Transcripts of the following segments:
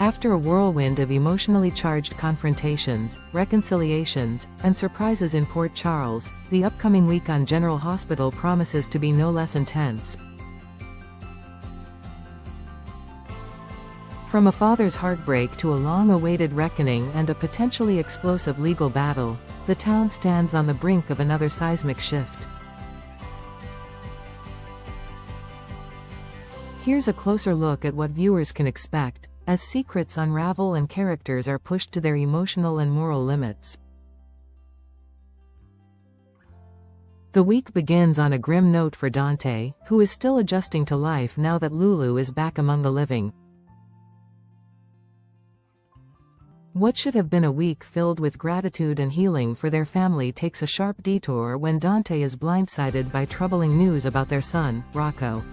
After a whirlwind of emotionally charged confrontations, reconciliations, and surprises in Port Charles, the upcoming week on General Hospital promises to be no less intense. From a father's heartbreak to a long-awaited reckoning and a potentially explosive legal battle, the town stands on the brink of another seismic shift. Here's a closer look at what viewers can expect, as secrets unravel and characters are pushed to their emotional and moral limits. The week begins on a grim note for Dante, who is still adjusting to life now that Lulu is back among the living. What should have been a week filled with gratitude and healing for their family takes a sharp detour when Dante is blindsided by troubling news about their son, Rocco.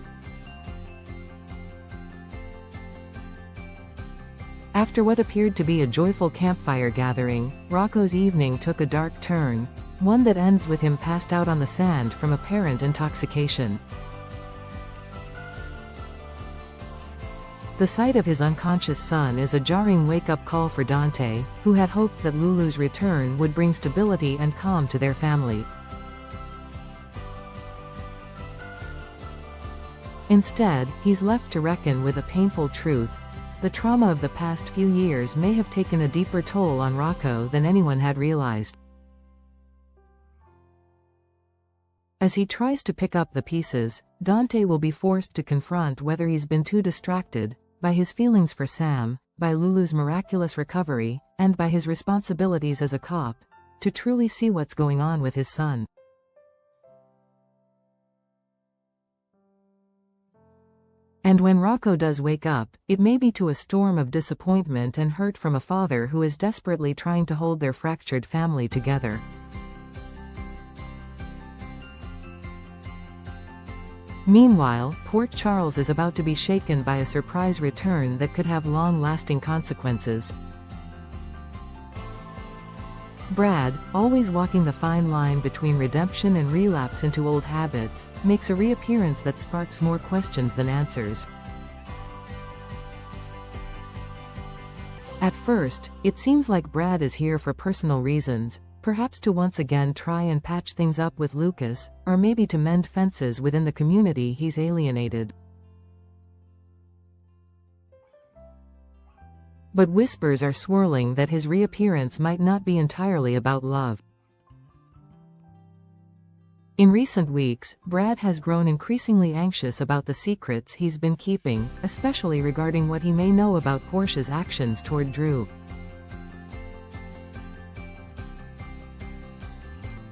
After what appeared to be a joyful campfire gathering, Rocco's evening took a dark turn, one that ends with him passed out on the sand from apparent intoxication. The sight of his unconscious son is a jarring wake-up call for Dante, who had hoped that Lulu's return would bring stability and calm to their family. Instead, he's left to reckon with a painful truth. The trauma of the past few years may have taken a deeper toll on Rocco than anyone had realized. As he tries to pick up the pieces, Dante will be forced to confront whether he's been too distracted by his feelings for Sam, by Lulu's miraculous recovery, and by his responsibilities as a cop, to truly see what's going on with his son. And when Rocco does wake up, it may be to a storm of disappointment and hurt from a father who is desperately trying to hold their fractured family together. Meanwhile, Port Charles is about to be shaken by a surprise return that could have long-lasting consequences. Brad, always walking the fine line between redemption and relapse into old habits, makes a reappearance that sparks more questions than answers. At first, it seems like Brad is here for personal reasons, perhaps to once again try and patch things up with Lucas, or maybe to mend fences within the community he's alienated. But whispers are swirling that his reappearance might not be entirely about love. In recent weeks, Brad has grown increasingly anxious about the secrets he's been keeping, especially regarding what he may know about Portia's actions toward Drew.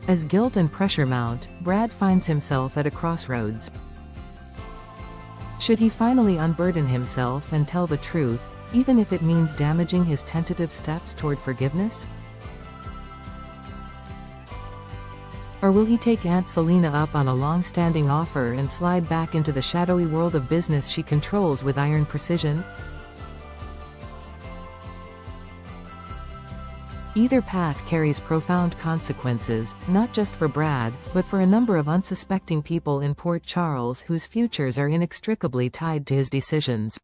As guilt and pressure mount, Brad finds himself at a crossroads. Should he finally unburden himself and tell the truth, even if it means damaging his tentative steps toward forgiveness? Or will he take Aunt Selena up on a long-standing offer and slide back into the shadowy world of business she controls with iron precision? Either path carries profound consequences, not just for Brad, but for a number of unsuspecting people in Port Charles whose futures are inextricably tied to his decisions.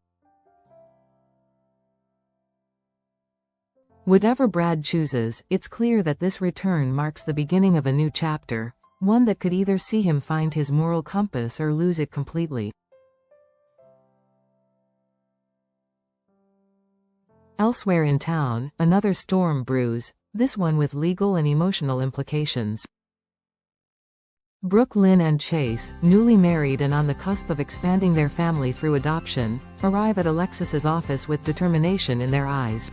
Whatever Brad chooses, it's clear that this return marks the beginning of a new chapter, one that could either see him find his moral compass or lose it completely. Elsewhere in town, another storm brews, this one with legal and emotional implications. Brook, Lynn and Chase, newly married and on the cusp of expanding their family through adoption, arrive at Alexis's office with determination in their eyes.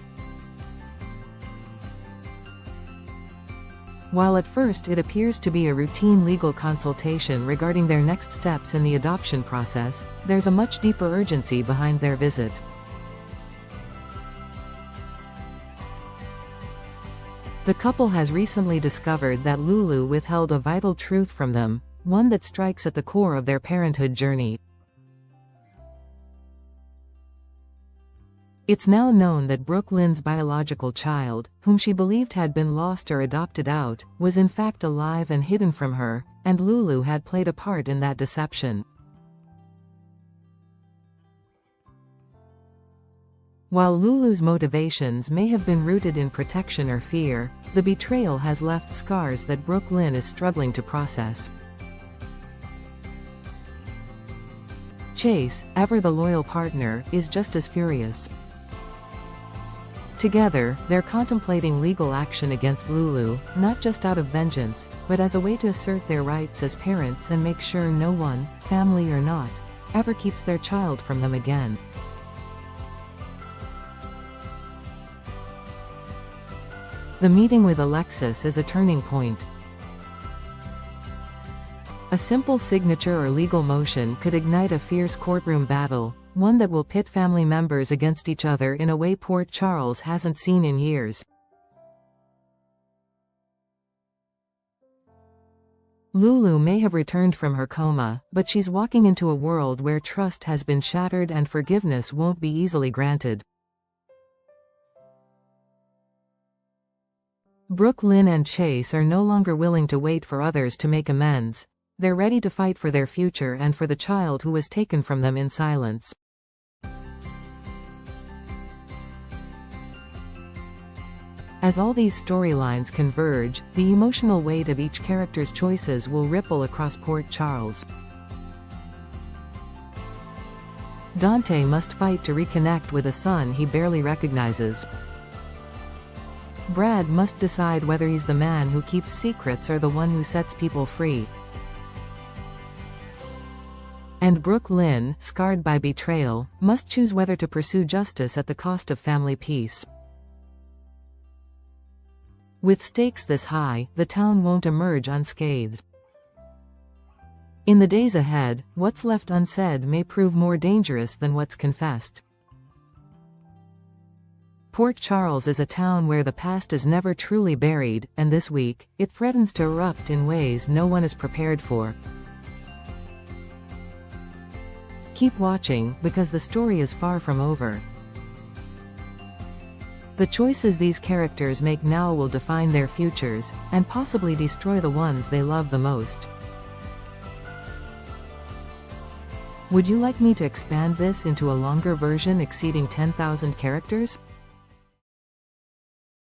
While at first it appears to be a routine legal consultation regarding their next steps in the adoption process, there's a much deeper urgency behind their visit. The couple has recently discovered that Lulu withheld a vital truth from them, one that strikes at the core of their parenthood journey. It's now known that Brook, Lynn's biological child, whom she believed had been lost or adopted out, was in fact alive and hidden from her, and Lulu had played a part in that deception. While Lulu's motivations may have been rooted in protection or fear, the betrayal has left scars that Brook is struggling to process. Chase, ever the loyal partner, is just as furious. Together, they're contemplating legal action against Lulu, not just out of vengeance, but as a way to assert their rights as parents and make sure no one, family or not, ever keeps their child from them again. The meeting with Alexis is a turning point. A simple signature or legal motion could ignite a fierce courtroom battle, one that will pit family members against each other in a way Port Charles hasn't seen in years. Lulu may have returned from her coma, but she's walking into a world where trust has been shattered and forgiveness won't be easily granted. Brook and Chase are no longer willing to wait for others to make amends. They're ready to fight for their future and for the child who was taken from them in silence. As all these storylines converge, the emotional weight of each character's choices will ripple across Port Charles. Dante must fight to reconnect with a son he barely recognizes. Brad must decide whether he's the man who keeps secrets or the one who sets people free. And Brook, scarred by betrayal, must choose whether to pursue justice at the cost of family peace. With stakes this high, the town won't emerge unscathed. In the days ahead, what's left unsaid may prove more dangerous than what's confessed. Port Charles is a town where the past is never truly buried, and this week, it threatens to erupt in ways no one is prepared for. Keep watching, because the story is far from over. The choices these characters make now will define their futures, and possibly destroy the ones they love the most. Would you like me to expand this into a longer version exceeding 10,000 characters?